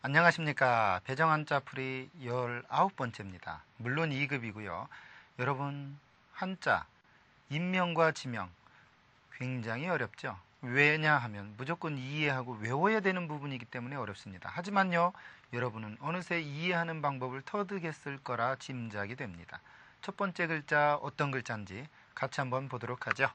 안녕하십니까. 배정한자풀이 19번째입니다. 물론 2급이고요. 여러분, 한자, 인명과 지명 굉장히 어렵죠. 왜냐하면 무조건 이해하고 외워야 되는 부분이기 때문에 어렵습니다. 하지만요, 여러분은 어느새 이해하는 방법을 터득했을 거라 짐작이 됩니다. 첫 번째 글자 어떤 글자인지 같이 한번 보도록 하죠.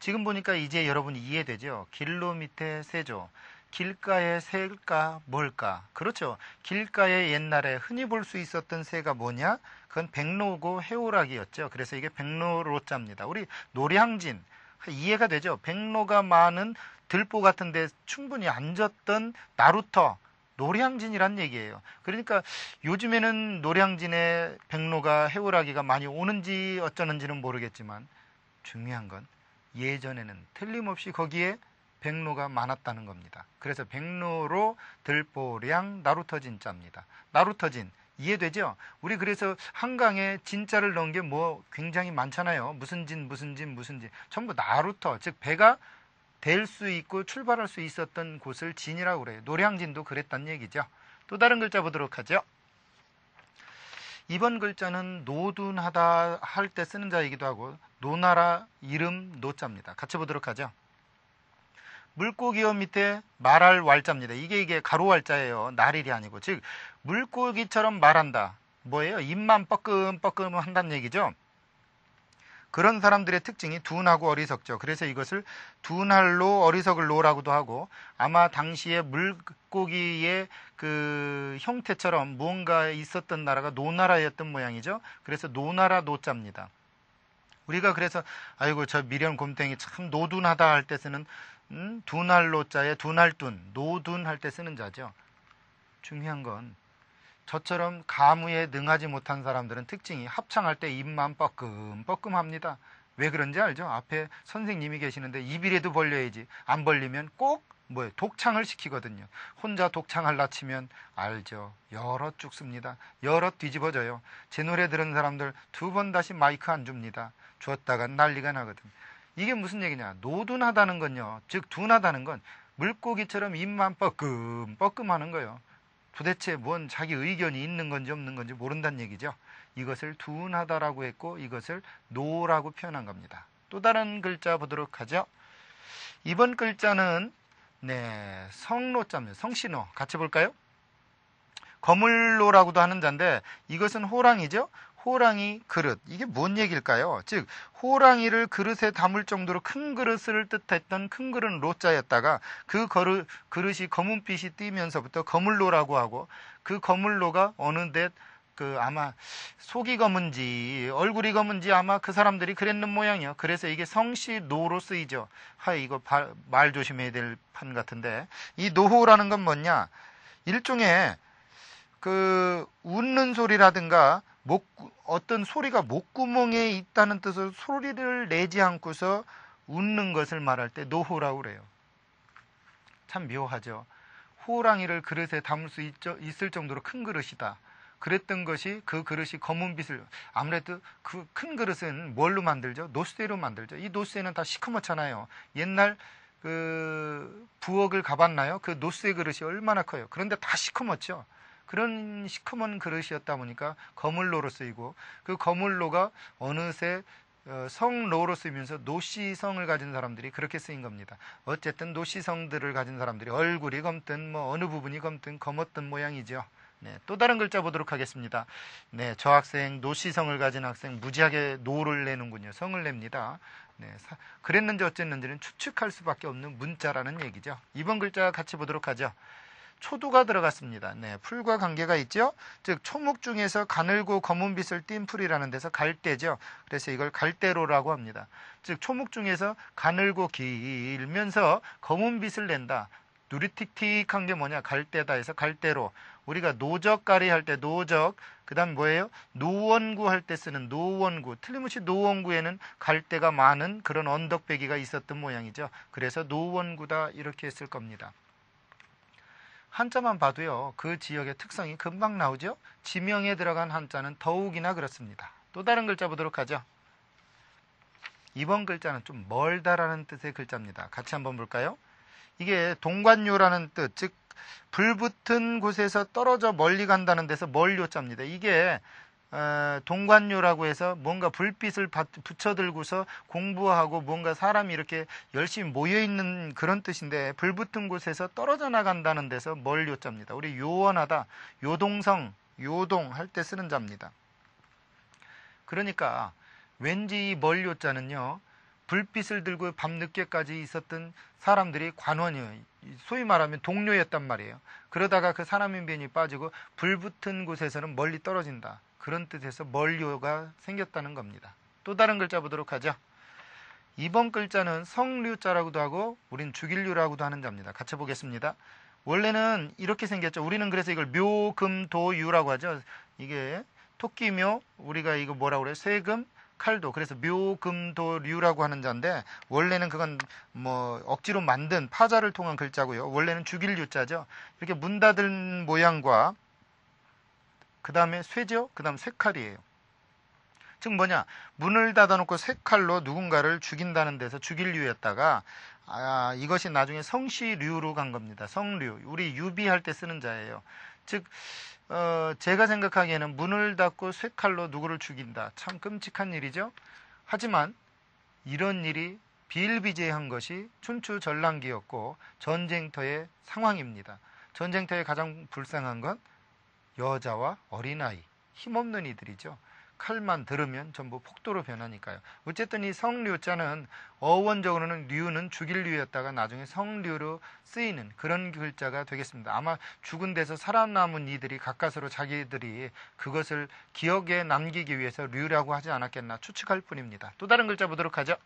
지금 보니까 이제 여러분이 이해되죠. 길로 밑에 세조. 길가의 새가 뭘까? 그렇죠. 길가에 옛날에 흔히 볼 수 있었던 새가 뭐냐? 그건 백로고 해오락이었죠. 그래서 이게 백로로자입니다. 우리 노량진 이해가 되죠. 백로가 많은 들보 같은 데 충분히 앉았던 나루터 노량진이란 얘기예요. 그러니까 요즘에는 노량진에 백로가 해오라기가 많이 오는지 어쩌는지는 모르겠지만 중요한 건 예전에는 틀림없이 거기에 백로가 많았다는 겁니다. 그래서 백로로 들보량 나루터진 자입니다. 나루터진 이해되죠? 우리 그래서 한강에 진자를 넣은 게 뭐 굉장히 많잖아요. 무슨 진 무슨 진 무슨 진 전부 나루터, 즉 배가 될 수 있고 출발할 수 있었던 곳을 진이라고 그래요. 노량진도 그랬단 얘기죠. 또 다른 글자 보도록 하죠. 이번 글자는 노둔하다 할 때 쓰는 자이기도 하고 노나라 이름 노자입니다. 같이 보도록 하죠. 물고기어 밑에 말할 왈자입니다. 이게 가로왈자예요. 날일이 아니고. 즉 물고기처럼 말한다. 뭐예요? 입만 뻐끔뻐끔 한다는 얘기죠. 그런 사람들의 특징이 둔하고 어리석죠. 그래서 이것을 둔할로 어리석을 노라고도 하고 아마 당시에 물고기의 그 형태처럼 무언가 있었던 나라가 노나라였던 모양이죠. 그래서 노나라 노자입니다. 우리가 그래서 아이고 저 미련 곰탱이 참 노둔하다 할 때 쓰는 둔할로자에 둔할둔 노둔 할 때 쓰는 자죠. 중요한 건 저처럼 가무에 능하지 못한 사람들은 특징이 합창할 때 입만 뻐끔뻐끔합니다. 왜 그런지 알죠? 앞에 선생님이 계시는데 입이라도 벌려야지. 안 벌리면 꼭 독창을 시키거든요. 혼자 독창할라 치면 알죠. 여럿 죽습니다. 여럿 뒤집어져요. 제 노래 들은 사람들 2번 다시 마이크 안 줍니다. 줬다가 난리가 나거든. 이게 무슨 얘기냐? 노둔하다는 건요. 즉 둔하다는 건 물고기처럼 입만 뻐끔뻐끔 하는 거예요. 도대체 뭔 자기 의견이 있는 건지 없는 건지 모른다는 얘기죠. 이것을 둔하다라고 했고 이것을 노라고 표현한 겁니다. 또 다른 글자 보도록 하죠. 이번 글자는 성노자입니다. 성신호 같이 볼까요? 거물로라고도 하는 자인데 이것은 호랑이죠. 호랑이 그릇. 이게 뭔 얘기일까요? 즉 호랑이를 그릇에 담을 정도로 큰 그릇을 뜻했던 큰 그릇은 로자였다가 그 그릇이 검은빛이 띄면서부터 거물로라고 하고 그 거물로가 어느덧 아마 속이 검은지 얼굴이 검은지 아마 그 사람들이 그랬는 모양이요. 그래서 이게 성씨 노로 쓰이죠. 이거 말 조심해야 될 판 같은데 이 노호라는 건 뭐냐? 일종의 웃는 소리라든가 어떤 소리가 목구멍에 있다는 뜻으로 소리를 내지 않고서 웃는 것을 말할 때 노호라고 그래요. 참 묘하죠. 호랑이를 그릇에 담을 수 있을 정도로 큰 그릇이다. 그랬던 것이 그 그릇이 검은 빛을 아무래도 그 큰 그릇은 뭘로 만들죠? 노쇠로 만들죠. 이 노쇠는 다 시커멓잖아요. 옛날 부엌을 가봤나요? 그 노쇠 그릇이 얼마나 커요. 그런데 다 시커멓죠. 그런 시커먼 그릇이었다 보니까 거물로로 쓰이고 그 거물로가 어느새 성로로 쓰이면서 노씨성을 가진 사람들이 그렇게 쓰인 겁니다. 어쨌든 노씨성들을 가진 사람들이 얼굴이 검든 어느 부분이 검든 검었던 모양이죠. 또 다른 글자 보도록 하겠습니다. 저 학생 노씨성을 가진 학생 무지하게 노를 내는군요. 성을 냅니다. 그랬는지 어쨌는지는 추측할 수밖에 없는 문자라는 얘기죠. 이번 글자 같이 보도록 하죠. 초두가 들어갔습니다. 풀과 관계가 있죠. 즉 초목 중에서 가늘고 검은빛을 띤 풀이라는 데서 갈대죠. 그래서 이걸 갈대로라고 합니다. 즉 초목 중에서 가늘고 길면서 검은빛을 낸다. 누리틱틱한 게 뭐냐? 갈대다 해서 갈대로. 우리가 노적가리 할 때 노적, 그 다음 뭐예요? 노원구 할 때 쓰는 노원구. 틀림없이 노원구에는 갈대가 많은 그런 언덕배기가 있었던 모양이죠. 그래서 노원구다 이렇게 했을 겁니다. 한자만 봐도요, 그 지역의 특성이 금방 나오죠? 지명에 들어간 한자는 더욱이나 그렇습니다. 또 다른 글자 보도록 하죠. 이번 글자는 좀 멀다라는 뜻의 글자입니다. 같이 한번 볼까요? 이게 동관요라는 뜻, 즉 불붙은 곳에서 떨어져 멀리 간다는 데서 멀요자입니다. 이게 동관요라고 해서 뭔가 불빛을 붙여들고서 공부하고 뭔가 사람이 이렇게 열심히 모여있는 그런 뜻인데, 불붙은 곳에서 떨어져 나간다는 데서 멀요자입니다. 우리 요원하다, 요동성, 요동 할 때 쓰는 자입니다. 그러니까 왠지 이 멀요자는요, 불빛을 들고 밤늦게까지 있었던 사람들이 관원이에요. 소위 말하면 동료였단 말이에요. 그러다가 그 사람의 변이 빠지고 불붙은 곳에서는 멀리 떨어진다. 그런 뜻에서 멀요가 생겼다는 겁니다. 또 다른 글자 보도록 하죠. 이번 글자는 성류자라고도 하고 우린 죽일류라고도 하는 자입니다. 같이 보겠습니다. 원래는 이렇게 생겼죠. 우리는 그래서 이걸 묘금도유라고 하죠. 이게 토끼묘, 우리가 이거 뭐라고 그래요? 쇠금, 칼도. 그래서 묘금도류라고 하는 자인데, 원래는 그건 뭐 억지로 만든 파자를 통한 글자고요. 원래는 죽일류자죠. 이렇게 문 닫은 모양과 그 다음에 쇠죠. 그 다음 쇠칼이에요. 즉 뭐냐, 문을 닫아놓고 쇠칼로 누군가를 죽인다는 데서 죽일류였다가 이것이 나중에 성시류로 간 겁니다. 성류, 우리 유비할 때 쓰는 자예요. 즉 제가 생각하기에는 문을 닫고 쇠칼로 누구를 죽인다, 참 끔찍한 일이죠. 하지만 이런 일이 비일비재한 것이 춘추전랑기였고 전쟁터의 상황입니다. 전쟁터에 가장 불쌍한 건 여자와 어린아이, 힘없는 이들이죠. 칼만 들으면 전부 폭도로 변하니까요. 어쨌든 이 성류자는 어원적으로는 류는 죽일 류였다가 나중에 성류로 쓰이는 그런 글자가 되겠습니다. 아마 죽은 데서 살아남은 이들이 가까스로 자기들이 그것을 기억에 남기기 위해서 류라고 하지 않았겠나 추측할 뿐입니다. 또 다른 글자 보도록 하죠.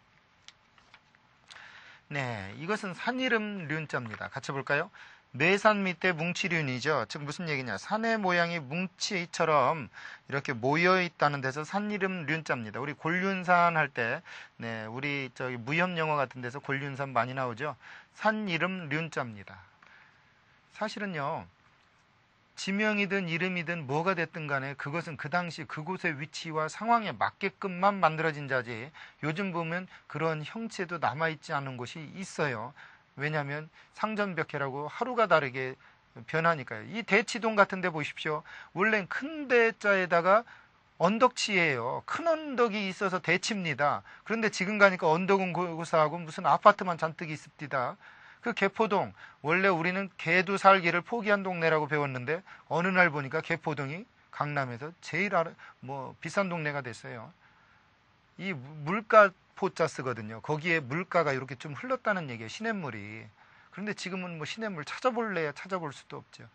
네, 이것은 산 이름 륜자입니다. 같이 볼까요? 매산 밑에 뭉치륜이죠. 즉 무슨 얘기냐, 산의 모양이 뭉치처럼 이렇게 모여 있다는 데서 산 이름 륜자입니다. 우리 곤륜산 할 때, 네, 우리 저기 무협 영화 같은 데서 곤륜산 많이 나오죠. 산 이름 륜자입니다. 사실은요, 지명이든 이름이든 뭐가 됐든 간에 그것은 그 당시 그곳의 위치와 상황에 맞게끔만 만들어진 자지, 요즘 보면 그런 형체도 남아있지 않은 곳이 있어요. 왜냐하면 상전벽해라고 하루가 다르게 변하니까요. 이 대치동 같은 데 보십시오. 원래는 큰 대자에다가 언덕치예요. 큰 언덕이 있어서 대치입니다. 그런데 지금 가니까 언덕은 고사하고 무슨 아파트만 잔뜩 있습니다. 그 개포동, 원래 우리는 개도 살기를 포기한 동네라고 배웠는데 어느 날 보니까 개포동이 강남에서 제일 비싼 동네가 됐어요. 이 물가 포자 쓰거든요. 거기에 물가가 이렇게 좀 흘렀다는 얘기예요. 시냇물이. 그런데 지금은 뭐 시냇물 찾아볼래야 찾아볼 수도 없죠.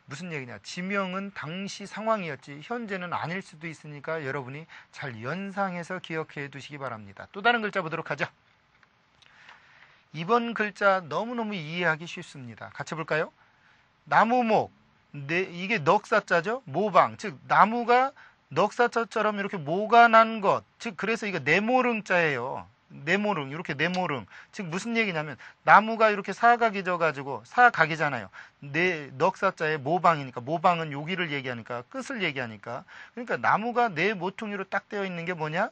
무슨 얘기냐, 지명은 당시 상황이었지 현재는 아닐 수도 있으니까 여러분이 잘 연상해서 기억해 두시기 바랍니다. 또 다른 글자 보도록 하죠. 이번 글자 너무너무 이해하기 쉽습니다. 같이 볼까요? 나무목, 이게 넉사자죠. 모방, 즉 나무가 넉사자처럼 이렇게 모가 난 것, 즉 그래서 이거 네모릉자예요. 네모릉, 이렇게 네모릉. 즉 무슨 얘기냐면 나무가 이렇게 사각이 져가지고 사각이잖아요. 넉사자의 모방이니까, 모방은 여기를 얘기하니까, 끝을 얘기하니까, 그러니까 나무가 네 모퉁이로 딱 되어 있는 게 뭐냐?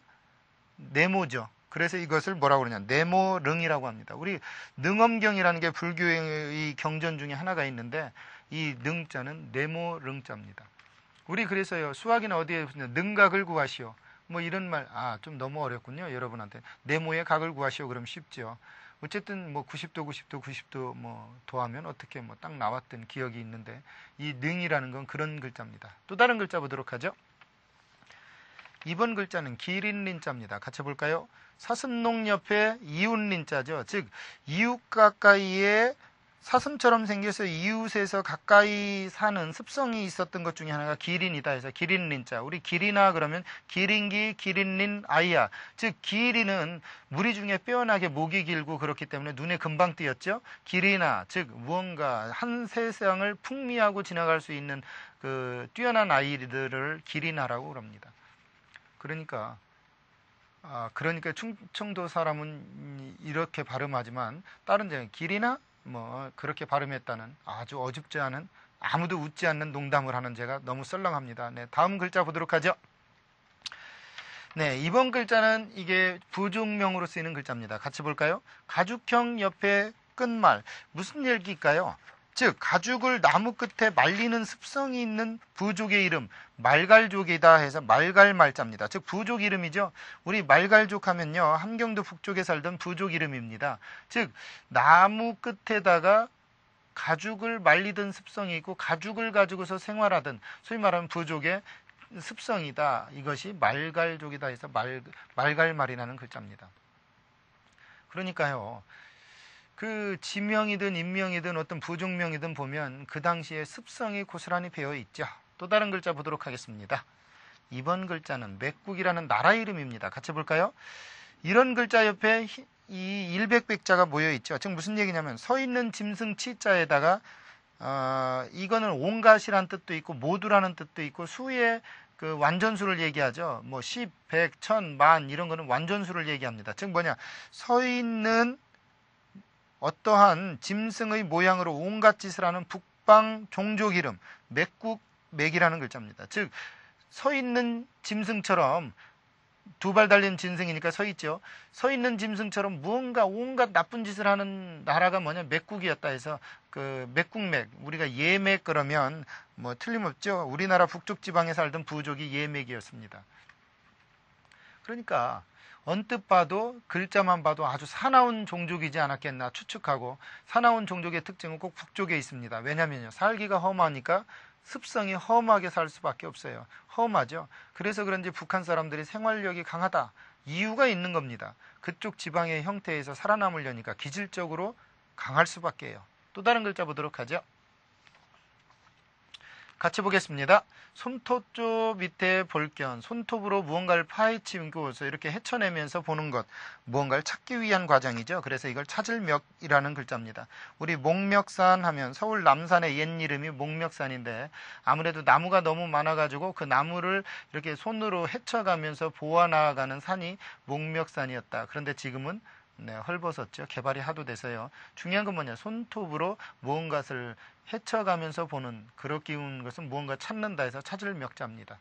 네모죠. 그래서 이것을 뭐라고 그러냐, 네모릉이라고 합니다. 우리 능엄경이라는 게 불교의 경전 중에 하나가 있는데 이 능자는 네모릉자입니다. 우리 그래서요, 수학이나 어디에 능각을 구하시오, 뭐 이런 말, 좀 너무 어렵군요. 여러분한테 네모의 각을 구하시오 그럼 쉽죠. 어쨌든 뭐 90도 90도 90도 뭐 더하면 어떻게 뭐 딱 나왔던 기억이 있는데, 이 능이라는 건 그런 글자입니다. 또 다른 글자 보도록 하죠. 이번 글자는 기린린자입니다. 같이 볼까요? 사슴농 옆에 이웃린자죠. 즉 이웃 가까이에 사슴처럼 생겨서 이웃에서 가까이 사는 습성이 있었던 것 중에 하나가 기린이다 해서 기린린자. 우리 기린아 그러면 기린기, 기린린, 아이야. 즉 기린은 무리 중에 빼어나게 목이 길고 그렇기 때문에 눈에 금방 띄었죠. 기린아, 즉 무언가 한 세상을 풍미하고 지나갈 수 있는 그 뛰어난 아이들을 기린아라고 그럽니다. 그러니까 충청도 사람은 이렇게 발음하지만 다른 데는 길이나 뭐 그렇게 발음했다는 아주 어줍지 않은, 아무도 웃지 않는 농담을 하는 제가 너무 썰렁합니다. 네, 다음 글자 보도록 하죠. 네, 이번 글자는 이게 부족명으로 쓰이는 글자입니다. 같이 볼까요? 가죽형 옆에 끝말. 무슨 얘기일까요? 즉 가죽을 나무 끝에 말리는 습성이 있는 부족의 이름 말갈족이다 해서 말갈말자입니다. 즉 부족 이름이죠. 우리 말갈족 하면요, 함경도 북쪽에 살던 부족 이름입니다. 즉 나무 끝에다가 가죽을 말리던 습성이 있고 가죽을 가지고서 생활하던 소위 말하면 부족의 습성이다. 이것이 말갈족이다 해서 말갈말이라는 글자입니다. 그러니까요, 그 지명이든 인명이든 어떤 부족명이든 보면 그 당시에 습성이 고스란히 배어 있죠. 또 다른 글자 보도록 하겠습니다. 이번 글자는 맥국이라는 나라 이름입니다. 같이 볼까요? 이런 글자 옆에 이 일백백자가 모여 있죠. 즉 무슨 얘기냐면 서 있는 짐승 치자에다가 이거는 온갖이라는 뜻도 있고 모두라는 뜻도 있고 수의 그 완전수를 얘기하죠. 뭐 10, 100, 1000, 만 이런 거는 완전수를 얘기합니다. 즉 뭐냐, 서 있는 어떠한 짐승의 모양으로 온갖 짓을 하는 북방 종족 이름 맥국, 맥이라는 글자입니다. 즉 서 있는 짐승처럼 두 발 달린 짐승이니까 서 있죠. 서 있는 짐승처럼 무언가 온갖 나쁜 짓을 하는 나라가 뭐냐, 맥국이었다 해서 그 맥국맥, 우리가 예맥 그러면 뭐 틀림없죠. 우리나라 북쪽 지방에 살던 부족이 예맥이었습니다. 그러니까 언뜻 봐도 글자만 봐도 아주 사나운 종족이지 않았겠나 추측하고, 사나운 종족의 특징은 꼭 북쪽에 있습니다. 왜냐면요, 살기가 험하니까 습성이 험하게 살 수밖에 없어요. 험하죠. 그래서 그런지 북한 사람들이 생활력이 강하다, 이유가 있는 겁니다. 그쪽 지방의 형태에서 살아남으려니까 기질적으로 강할 수밖에요. 또 다른 글자 보도록 하죠. 같이 보겠습니다. 손톱 쪽 밑에 볼견, 손톱으로 무언가를 파헤치면서 이렇게 헤쳐내면서 보는 것, 무언가를 찾기 위한 과정이죠. 그래서 이걸 찾을 멱이라는 글자입니다. 우리 목멱산 하면 서울 남산의 옛 이름이 목멱산인데, 아무래도 나무가 너무 많아가지고 그 나무를 이렇게 손으로 헤쳐가면서 보아나가는 산이 목멱산이었다. 그런데 지금은 헐벗었죠. 개발이 하도 돼서요. 중요한 건 뭐냐, 손톱으로 무언가를 헤쳐가면서 보는, 그렇게 운 것은 무언가 찾는다 해서 찾을 멱자입니다.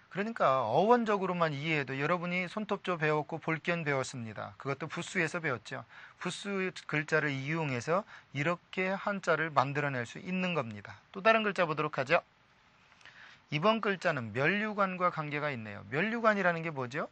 그러니까 어원적으로만 이해해도 여러분이 손톱조 배웠고 볼견 배웠습니다. 그것도 부수에서 배웠죠. 부수 글자를 이용해서 이렇게 한자를 만들어낼 수 있는 겁니다. 또 다른 글자 보도록 하죠. 이번 글자는 면류관과 관계가 있네요. 면류관이라는 게 뭐죠?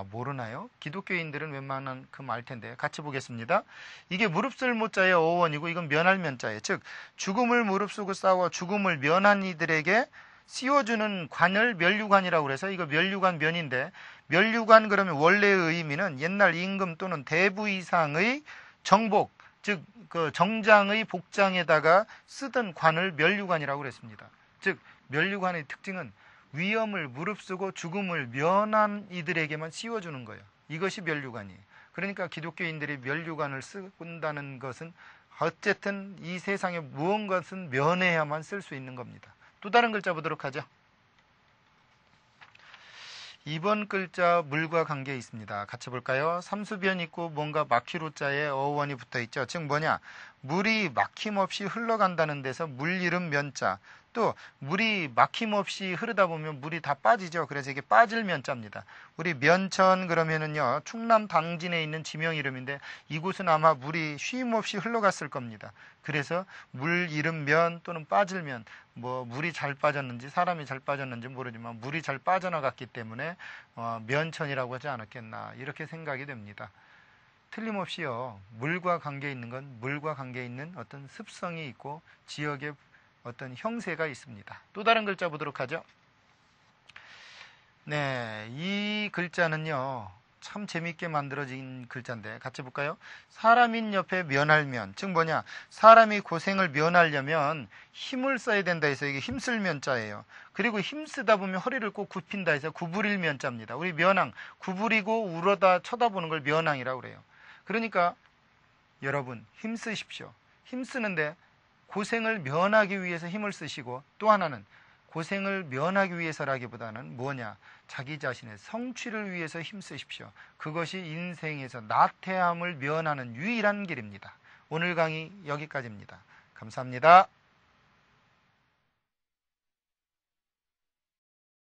모르나요? 기독교인들은 웬만한큼 알 텐데 같이 보겠습니다. 이게 무릅쓸 모자의 어원이고 이건 면할 면자예요. 즉 죽음을 무릅쓰고 싸워 죽음을 면한 이들에게 씌워주는 관을 면류관이라고 그래서 이거 면류관 면인데, 면류관 그러면 원래의 의미는 옛날 임금 또는 대부 이상의 정복, 즉 그 정장의 복장에다가 쓰던 관을 면류관이라고 그랬습니다. 즉 면류관의 특징은 위험을 무릅쓰고 죽음을 면한 이들에게만 씌워주는 거예요. 이것이 면류관이에요. 그러니까 기독교인들이 면류관을 쓴다는 것은 어쨌든 이 세상에 무언가는 면해야만 쓸 수 있는 겁니다. 또 다른 글자 보도록 하죠. 이번 글자 물과 관계 있습니다. 같이 볼까요? 삼수변 있고 뭔가 막히로자에 어원이 붙어 있죠. 즉 뭐냐, 물이 막힘없이 흘러간다는 데서 물 이름 면자, 또 물이 막힘없이 흐르다 보면 물이 다 빠지죠. 그래서 이게 빠질 면자입니다. 우리 면천 그러면은요, 충남 당진에 있는 지명 이름인데 이곳은 아마 물이 쉼없이 흘러갔을 겁니다. 그래서 물 이름 면 또는 빠질 면, 뭐 물이 잘 빠졌는지 사람이 잘 빠졌는지 모르지만 물이 잘 빠져나갔기 때문에 면천이라고 하지 않았겠나, 이렇게 생각이 됩니다. 틀림없이요, 물과 관계 있는 건 물과 관계 있는 어떤 습성이 있고 지역의 어떤 형세가 있습니다. 또 다른 글자 보도록 하죠. 네, 이 글자는요, 참 재미있게 만들어진 글자인데 같이 볼까요? 사람인 옆에 면할 면, 즉 뭐냐, 사람이 고생을 면하려면 힘을 써야 된다 해서 이게 힘쓸 면자예요. 그리고 힘쓰다 보면 허리를 꼭 굽힌다 해서 구부릴 면자입니다. 우리 면항, 구부리고 울어다 쳐다보는 걸 면항이라고 그래요. 그러니까 여러분 힘쓰십시오. 힘쓰는데 고생을 면하기 위해서 힘을 쓰시고, 또 하나는 고생을 면하기 위해서라기보다는 뭐냐, 자기 자신의 성취를 위해서 힘쓰십시오. 그것이 인생에서 나태함을 면하는 유일한 길입니다. 오늘 강의 여기까지입니다. 감사합니다.